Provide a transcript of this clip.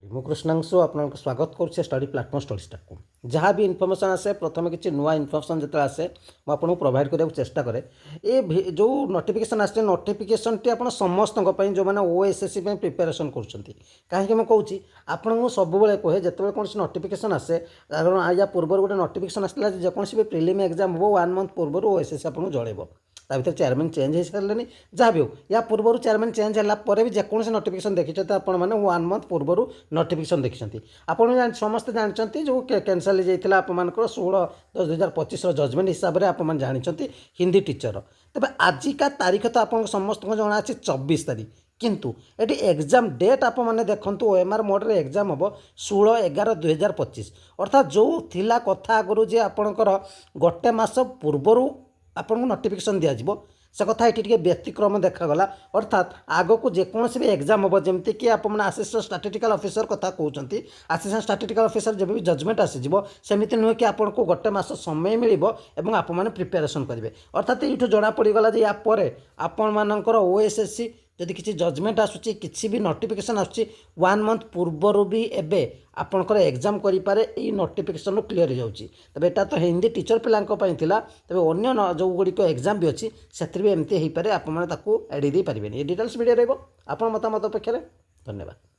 ମୁଁ କୃଷ୍ଣାଂଶୁ ଆପଣଙ୍କୁ ସ୍ୱାଗତ କରୁଛି ଷ୍ଟଡି ପ୍ଲାଟଫର୍ମ ଷ୍ଟଡି ଷ୍ଟାର୍ଟକୁ। ଯାହା ବି ଇନଫର୍ମେସନ୍ ଆସେ ପ୍ରଥମେ କିଛି ନୂଆ ଇନଫର୍ମେସନ୍ ଯେତେବେଳେ ଆସେ ମୁଁ ଆପଣଙ୍କୁ ପ୍ରୋଭାଇଡ଼ କରିବାକୁ ଚେଷ୍ଟା କରେ। ଏ ଯେଉଁ ନୋଟିଫିକେସନ୍ ଆସିছে ନୋଟିଫିକେସନ୍ଟି ଆପଣ ସମସ୍ତଙ୍କ ପାଇଁ ଯେଉଁମାନେ OSSC ପାଇଁ ପ୍ରିପାରେସନ୍ କରୁଛନ୍ତି। କାହିଁକି ମୁଁ କହୁଛି ଆପଣଙ୍କୁ ସବୁବେଳେ କହେ ଯେତେବେଳେ କୌଣସି ନୋଟିଫିକେସନ୍ ଆସେ, କାରଣ ୟା ପୂର୍ବରୁ ଗୋଟେ ନୋଟିଫିକେସନ୍ ଆସିଥିଲା ଯେ ଯେକୌଣସି ବି ପ୍ରିଲିମ୍ ଏକ୍ଜାମ୍ ହେବ 1 ମନ୍ଥ ପୂର୍ବରୁ OSSC ଆପଣଙ୍କୁ ଜଣାଇବ। ତା ଭିତରେ ଚେୟାରମ୍ୟାନ୍ ଚେଞ୍ଜ ହୋଇସାରିଲେଣି, ଯାହା ବି ହେଉ ୟା ପୂର୍ବରୁ ଚେୟାରମ୍ୟାନ୍ ଚେଞ୍ଜ ହେଲା ପରେ ବି ଯେକୌଣସି ନୋଟିଫିକେସନ୍ ଦେଖିଛନ୍ତି ଆପଣମାନେ 1 ମନ୍ଥ ପୂର୍ବରୁ ନୋଟିଫିକେସନ୍ ଦେଖିଛନ୍ତି। ଆପଣ ସମସ୍ତେ ଜାଣିଛନ୍ତି ଯେଉଁ କ୍ୟାନସଲ୍ ହୋଇଯାଇଥିଲା ଆପଣମାନଙ୍କର 16/10/2025ର ଜଜମେଣ୍ଟ ହିସାବରେ ଆପଣମାନେ ଜାଣିଛନ୍ତି ହିନ୍ଦୀ ଟିଚର। ତେବେ ଆଜିକା ତାରିଖ ତ ଆପଣଙ୍କୁ ସମସ୍ତଙ୍କୁ ଜଣାଅଛି 24 ତାରିଖ, କିନ୍ତୁ ଏଠି ଏକ୍ଜାମ୍ ଡେଟ୍ ଆପଣମାନେ ଦେଖନ୍ତୁ OMR ମୋଡ଼ରେ ଏକ୍ଜାମ୍ ହେବ 16/11/2025। ଅର୍ଥାତ୍ ଯେଉଁ ଥିଲା କଥା ଆଗରୁ ଯେ ଆପଣଙ୍କର ଗୋଟେ ମାସ ପୂର୍ବରୁ ଆପଣଙ୍କୁ ନୋଟିଫିକେସନ୍ ଦିଆଯିବ, ସେ କଥା ଏଠି ଟିକେ ବ୍ୟତିକ୍ରମ ଦେଖାଗଲା। ଅର୍ଥାତ୍ ଆଗକୁ ଯେକୌଣସି ବି ଏକ୍ଜାମ୍ ହେବ, ଯେମିତିକି ଆପଣମାନେ ଆସିଷ୍ଟାଣ୍ଟ ଷ୍ଟାଟିଷ୍ଟିକାଲ୍ ଅଫିସର କଥା କହୁଛନ୍ତି, ଆସିଷ୍ଟାଣ୍ଟ ଷ୍ଟାଟିଷ୍ଟିକାଲ୍ ଅଫିସର ଯେବେ ବି ଜଜମେଣ୍ଟ ଆସିଯିବ ସେମିତି ନୁହେଁ କି ଆପଣଙ୍କୁ ଗୋଟେ ମାସ ସମୟ ମିଳିବ ଏବଂ ଆପଣମାନେ ପ୍ରିପାରେସନ୍ କରିବେ। ଅର୍ଥାତ୍ ଏଇଠୁ ଜଣାପଡ଼ିଗଲା ଯେ ୟା ପରେ ଆପଣମାନଙ୍କର OSSC ଯଦି କିଛି ଜଜମେଣ୍ଟ ଆସୁଛି, କିଛି ବି ନୋଟିଫିକେସନ୍ ଆସୁଛି 1 ମନ୍ଥ ପୂର୍ବରୁ ବି ଏବେ ଆପଣଙ୍କର ଏକ୍ଜାମ୍ କରିପାରେ, ଏଇ ନୋଟିଫିକେସନ୍ରୁ କ୍ଲିୟର ହେଇଯାଉଛି। ତେବେ ଏଇଟା ତ ହିନ୍ଦୀ ଟିଚର ପିଲାଙ୍କ ପାଇଁ ଥିଲା, ତେବେ ଅନ୍ୟ ଯେଉଁଗୁଡ଼ିକ ଏକ୍ଜାମ୍ ବି ଅଛି ସେଥିରେ ବି ଏମିତି ହେଇପାରେ, ଆପଣମାନେ ତାକୁ ଏଡ଼େଇ ଦେଇପାରିବେନି। ଏ ଡିଟେଲ୍ସ ଭିଡ଼ିଓ ରହିବ, ଆପଣ ମତାମତ ଅପେକ୍ଷାରେ। ଧନ୍ୟବାଦ।